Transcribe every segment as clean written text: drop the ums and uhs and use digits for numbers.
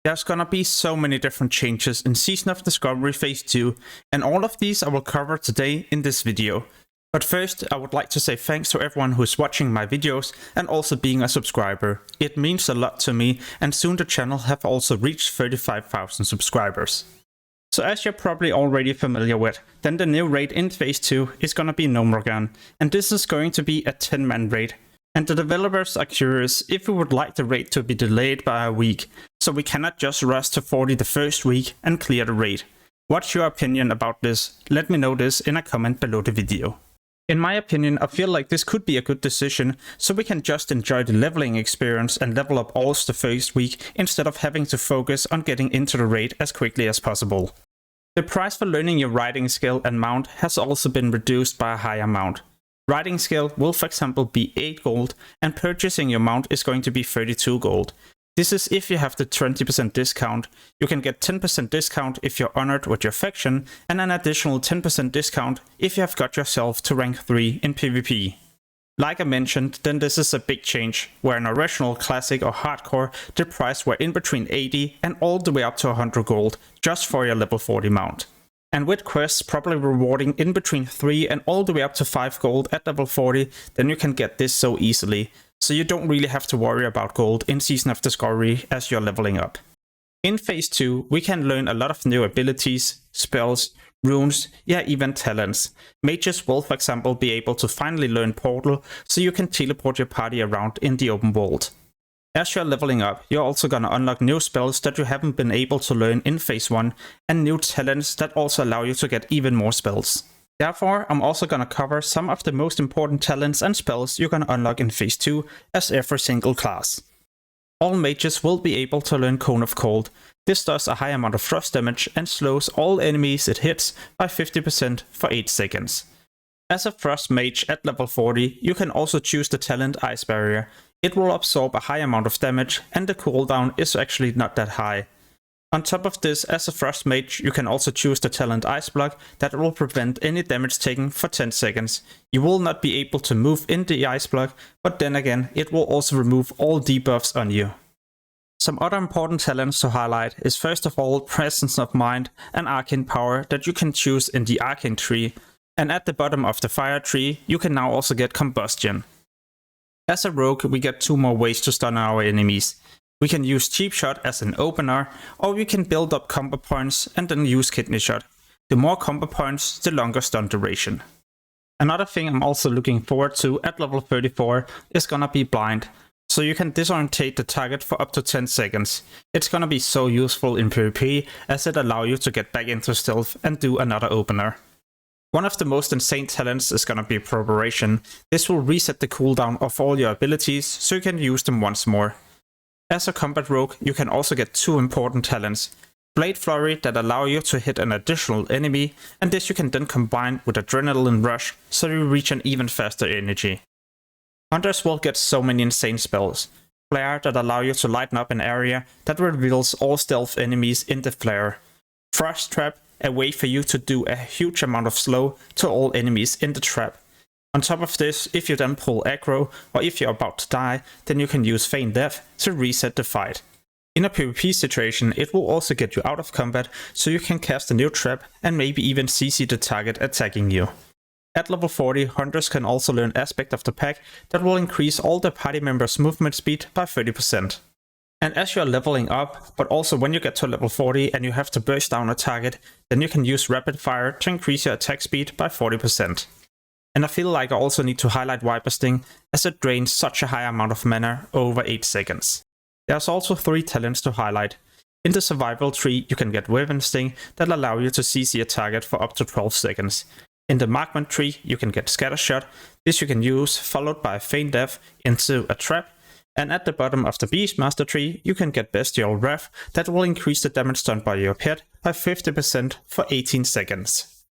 There's gonna be so many different changes in Season of Discovery Phase 2, and all of these I will cover today in this video. But first, I would like to say thanks to everyone who is watching my videos and also being a subscriber. It means a lot to me, and soon the channel have also reached 35,000 subscribers. So as you're probably already familiar with, then the new raid in Phase 2 is gonna be gnomeregan, and this is going to be a 10-man raid. And the developers are curious if we would like the raid to be delayed by a week, so we cannot just rush to 40 the first week and clear the raid. What's your opinion about this? Let me know this in a comment below the video. In my opinion, I feel like this could be a good decision, so we can just enjoy the leveling experience and level up alls the first week instead of having to focus on getting into the raid as quickly as possible. The price for learning your riding skill and mount has also been reduced by a high amount. Riding skill will for example be 8 gold, and purchasing your mount is going to be 32 gold. This is if you have the 20% discount. You can get 10% discount if you're honored with your faction, and an additional 10% discount if you have got yourself to rank 3 in PvP. Like I mentioned, then this is a big change, where in original, classic or hardcore the price were in between 80 and all the way up to 100 gold just for your level 40 mount. And with quests probably rewarding in between 3 and all the way up to 5 gold at level 40, then you can get this so easily. So you don't really have to worry about gold in Season of Discovery as you're leveling up. In Phase 2, we can learn a lot of new abilities, spells, runes, yeah, even talents. Mages will for example be able to finally learn Portal, so you can teleport your party around in the open world. As you're leveling up, you're also gonna unlock new spells that you haven't been able to learn in Phase 1, and new talents that also allow you to get even more spells. Therefore, I'm also gonna cover some of the most important talents and spells you're gonna unlock in Phase 2 as every single class. All mages will be able to learn Cone of Cold. This does a high amount of frost damage and slows all enemies it hits by 50% for 8 seconds. As a frost mage at level 40, you can also choose the talent Ice Barrier. It will absorb a high amount of damage, and the cooldown is actually not that high. On top of this, as a frost mage, you can also choose the talent Ice Block that will prevent any damage taken for 10 seconds. You will not be able to move in the Ice Block, but then again, it will also remove all debuffs on you. Some other important talents to highlight is first of all Presence of Mind and Arcane Power that you can choose in the Arcane tree, and at the bottom of the Fire tree, you can now also get Combustion. As a rogue, we get 2 more ways to stun our enemies. We can use Cheap Shot as an opener, or we can build up combo points and then use Kidney Shot. The more combo points, the longer stun duration. Another thing I'm also looking forward to at level 34 is gonna be Blind, so you can disorientate the target for up to 10 seconds. It's gonna be so useful in PvP as it allows you to get back into stealth and do another opener. One of the most insane talents is gonna be Preparation. This will reset the cooldown of all your abilities so you can use them once more. As a combat rogue, you can also get 2 important talents. Blade Flurry that allow you to hit an additional enemy, and this you can then combine with Adrenaline Rush so you reach an even faster energy. Hunters will get so many insane spells. Flare that allow you to lighten up an area that reveals all stealth enemies in the flare. Frost Trap, a way for you to do a huge amount of slow to all enemies in the trap. On top of this, if you then pull aggro, or if you're about to die, then you can use Feign Death to reset the fight. In a PvP situation, it will also get you out of combat, so you can cast a new trap and maybe even CC the target attacking you. At level 40, Hunters can also learn Aspect of the Pack that will increase all the party members' movement speed by 30%. And as you're leveling up, but also when you get to level 40 and you have to burst down a target, then you can use Rapid Fire to increase your attack speed by 40%. And I feel like I also need to highlight Viper Sting as it drains such a high amount of mana over 8 seconds. There's also 3 talents to highlight. In the survival tree, you can get Wyvern Sting that allow you to CC a target for up to 12 seconds. In the Markment tree, you can get Scatter Shot. This you can use, followed by Feign Death into a trap. And at the bottom of the Beastmaster tree, you can get Bestial Wrath that will increase the damage done by your pet by 50% for 18 seconds.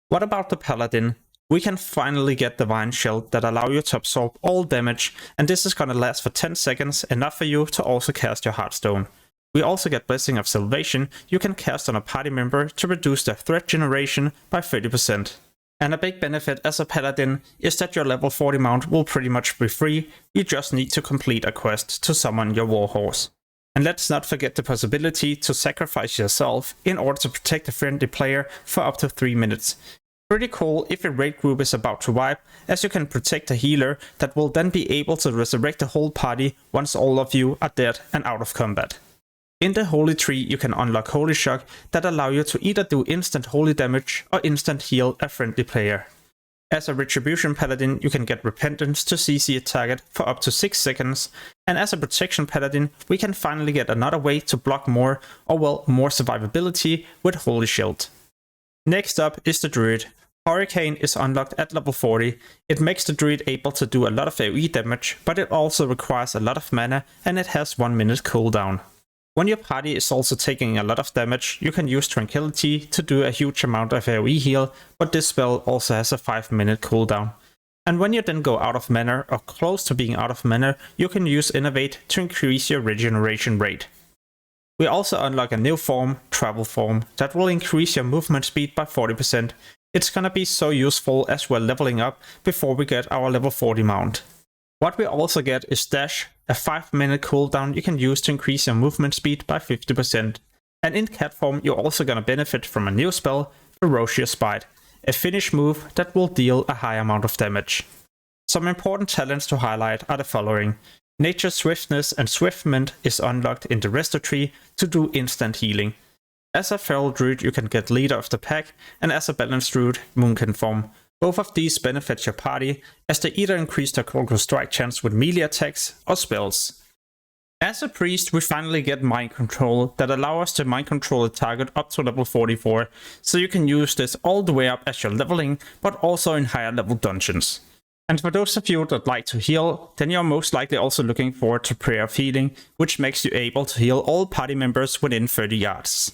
What about the Paladin? We can finally get Divine Shield that allow you to absorb all damage, and this is gonna last for 10 seconds, enough for you to also cast your Heartstone. We also get Blessing of Salvation you can cast on a party member to reduce their threat generation by 30%. And a big benefit as a Paladin is that your level 40 mount will pretty much be free, you just need to complete a quest to summon your Warhorse. And let's not forget the possibility to sacrifice yourself in order to protect a friendly player for up to 3 minutes. Pretty cool if your raid group is about to wipe, as you can protect a healer that will then be able to resurrect the whole party once all of you are dead and out of combat. In the Holy Tree you can unlock Holy Shock that allow you to either do instant holy damage or instant heal a friendly player. As a Retribution Paladin you can get Repentance to CC a target for up to 6 seconds, and as a Protection Paladin we can finally get another way to block more, or well, more survivability with Holy Shield. Next up is the Druid. Hurricane is unlocked at level 40. It makes the Druid able to do a lot of AoE damage, but it also requires a lot of mana and it has 1 minute cooldown. When your party is also taking a lot of damage, you can use Tranquility to do a huge amount of AoE heal, but this spell also has a 5-minute cooldown. And when you then go out of mana or close to being out of mana, you can use Innovate to increase your regeneration rate. We also unlock a new form, Travel Form, that will increase your movement speed by 40%. It's gonna be so useful as we're leveling up before we get our level 40 mount. What we also get is Dash, a 5-minute cooldown you can use to increase your movement speed by 50%. And in cat form you're also gonna benefit from a new spell, Ferocious Bite, a finish move that will deal a high amount of damage. Some important talents to highlight are the following. Nature's Swiftness and Swiftment is unlocked in the Resto tree to do instant healing. As a Feral Druid you can get Leader of the Pack, and as a Balanced Druid, Moonkin form. Both of these benefit your party, as they either increase their critical strike chance with melee attacks or spells. As a Priest we finally get Mind Control that allow us to mind control a target up to level 44, so you can use this all the way up as you're leveling, but also in higher level dungeons. And for those of you that like to heal, then you're most likely also looking forward to Prayer of Healing, which makes you able to heal all party members within 30 yards.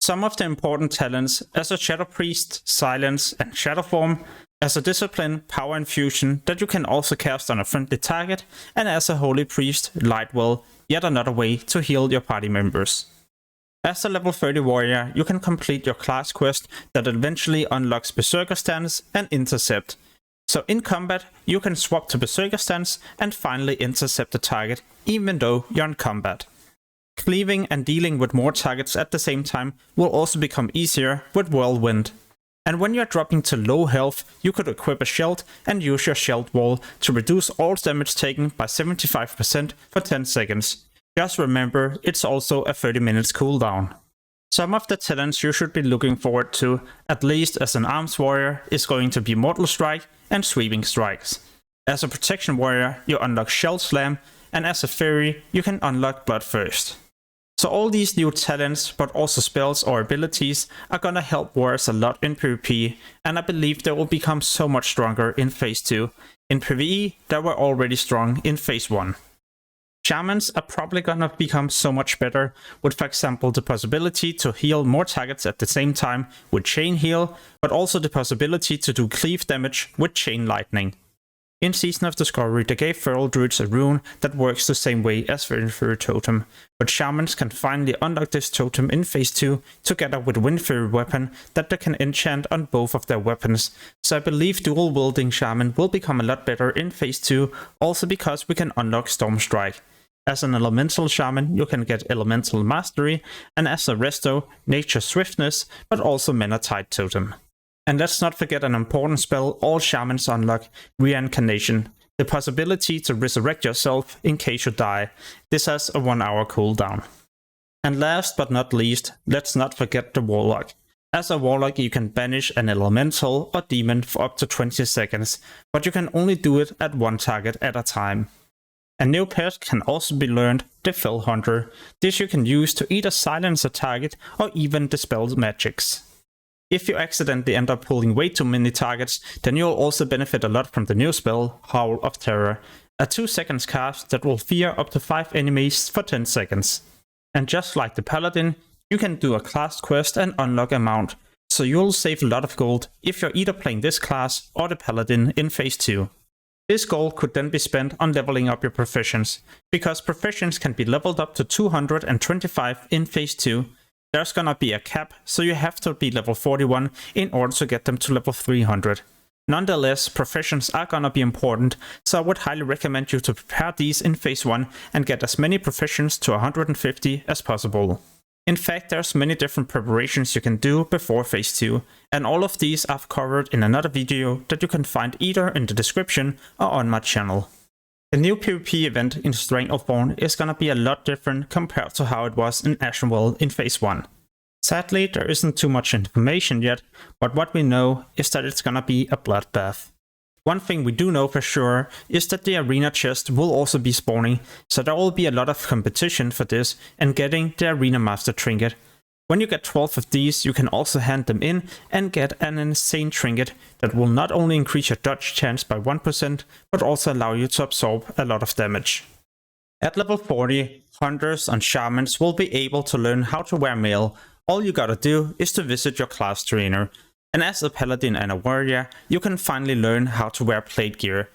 Some of the important talents as a Shadow Priest, Silence and Shadow Form, as a Discipline, Power Infusion that you can also cast on a friendly target, and as a Holy Priest, Lightwell, yet another way to heal your party members. As a level 30 warrior, you can complete your class quest that eventually unlocks Berserker Stance and Intercept. So in combat, you can swap to Berserker Stance and finally intercept the target, even though you're in combat. Cleaving and dealing with more targets at the same time will also become easier with Whirlwind. And when you're dropping to low health, you could equip a Shield and use your Shield Wall to reduce all damage taken by 75% for 10 seconds. Just remember, it's also a 30 minutes cooldown. Some of the talents you should be looking forward to, at least as an arms warrior, is going to be Mortal Strike and Sweeping Strikes. As a protection warrior, you unlock Shell Slam, and as a fairy, you can unlock Bloodthirst. So all these new talents, but also spells or abilities, are gonna help warriors a lot in PvP, and I believe they will become so much stronger in Phase 2. In PvE, they were already strong in Phase 1. Shamans are probably gonna become so much better, with for example the possibility to heal more targets at the same time with Chain Heal, but also the possibility to do cleave damage with Chain Lightning. In Season of Discovery they gave Feral Druids a rune that works the same way as Windfury Totem, but Shamans can finally unlock this totem in Phase 2 together with Windfury Weapon that they can enchant on both of their weapons, so I believe dual wielding Shaman will become a lot better in Phase 2, also because we can unlock Storm Strike. As an Elemental Shaman you can get Elemental Mastery, and as a Resto, Nature's Swiftness, but also Mana Tide Totem. And let's not forget an important spell all Shamans unlock, Reincarnation, the possibility to resurrect yourself in case you die. This has a 1 hour cooldown. And last but not least, let's not forget the Warlock. As a Warlock you can banish an Elemental or Demon for up to 20 seconds, but you can only do it at one target at a time. A new pet can also be learned, the Fell Hunter. This you can use to either silence a target or even dispel magics. If you accidentally end up pulling way too many targets, then you'll also benefit a lot from the new spell, Howl of Terror, a 2 seconds cast that will fear up to 5 enemies for 10 seconds. And just like the Paladin, you can do a class quest and unlock a mount, so you'll save a lot of gold if you're either playing this class or the Paladin in Phase 2. This gold could then be spent on leveling up your professions, because professions can be leveled up to 225 in Phase 2. There's gonna be a cap, so you have to be level 41 in order to get them to level 300. Nonetheless, professions are gonna be important, so I would highly recommend you to prepare these in Phase 1 and get as many professions to 150 as possible. In fact, there's many different preparations you can do before Phase 2, and all of these I've covered in another video that you can find either in the description or on my channel. The new PvP event in Stranglethorn is gonna be a lot different compared to how it was in Ashenwell in Phase 1. Sadly, there isn't too much information yet, but what we know is that it's gonna be a bloodbath. One thing we do know for sure is that the arena chest will also be spawning, so there will be a lot of competition for this and getting the Arena Master trinket. When you get 12 of these, you can also hand them in and get an insane trinket that will not only increase your dodge chance by 1%, but also allow you to absorb a lot of damage. At level 40, hunters and shamans will be able to learn how to wear mail. All you gotta do is to visit your class trainer. And as a paladin and a warrior, you can finally learn how to wear plate gear.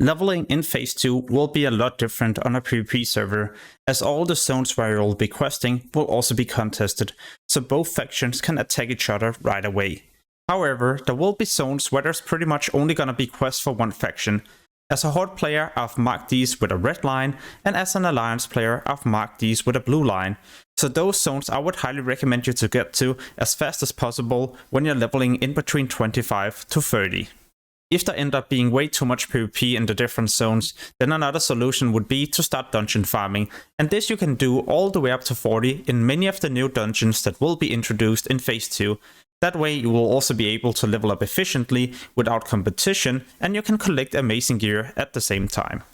Leveling in Phase 2 will be a lot different on a PvP server, as all the zones where you'll be questing will also be contested, so both factions can attack each other right away. However, there will be zones where there's pretty much only gonna be quests for one faction. As a Horde player, I've marked these with a red line, and as an Alliance player, I've marked these with a blue line. So those zones I would highly recommend you to get to as fast as possible when you're leveling in between 25 to 30. If there end up being way too much PvP in the different zones, then another solution would be to start dungeon farming, and this you can do all the way up to 40 in many of the new dungeons that will be introduced in Phase 2. That way you will also be able to level up efficiently without competition, and you can collect amazing gear at the same time.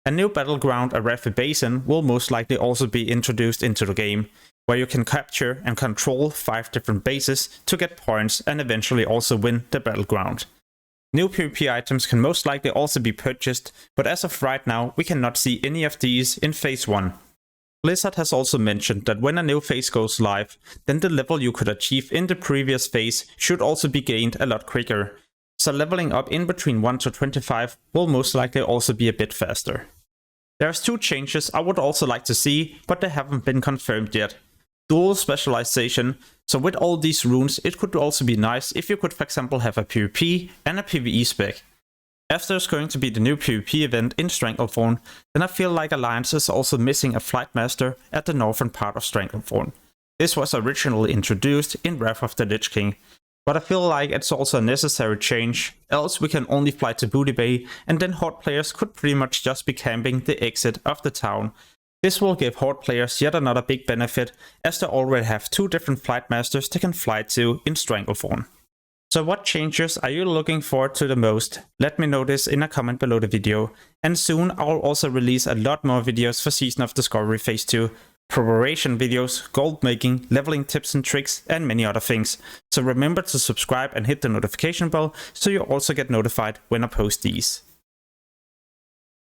A new battleground, Arathi Basin, will most likely also be introduced into the game, where you can capture and control 5 different bases to get points and eventually also win the battleground. New PvP items can most likely also be purchased, but as of right now we cannot see any of these in Phase 1. Blizzard has also mentioned that when a new phase goes live, then the level you could achieve in the previous phase should also be gained a lot quicker. So leveling up in between 1 to 25 will most likely also be a bit faster. There's 2 changes I would also like to see, but they haven't been confirmed yet. Dual specialization, so with all these runes it could also be nice if you could for example have a PvP and a PvE spec. As there's going to be the new PvP event in Stranglethorn, then I feel like Alliance is also missing a Flight Master at the northern part of Stranglethorn. This was originally introduced in Wrath of the Lich King, but I feel like it's also a necessary change, else we can only fly to Booty Bay and then Horde players could pretty much just be camping the exit of the town. This will give Horde players yet another big benefit, as they already have 2 different Flight Masters they can fly to in Stranglethorn. So what changes are you looking forward to the most? Let me know this in a comment below the video. And soon I'll also release a lot more videos for Season of Discovery Phase 2. Preparation videos, gold making, leveling tips and tricks, and many other things. So remember to subscribe and hit the notification bell so you also get notified when I post these.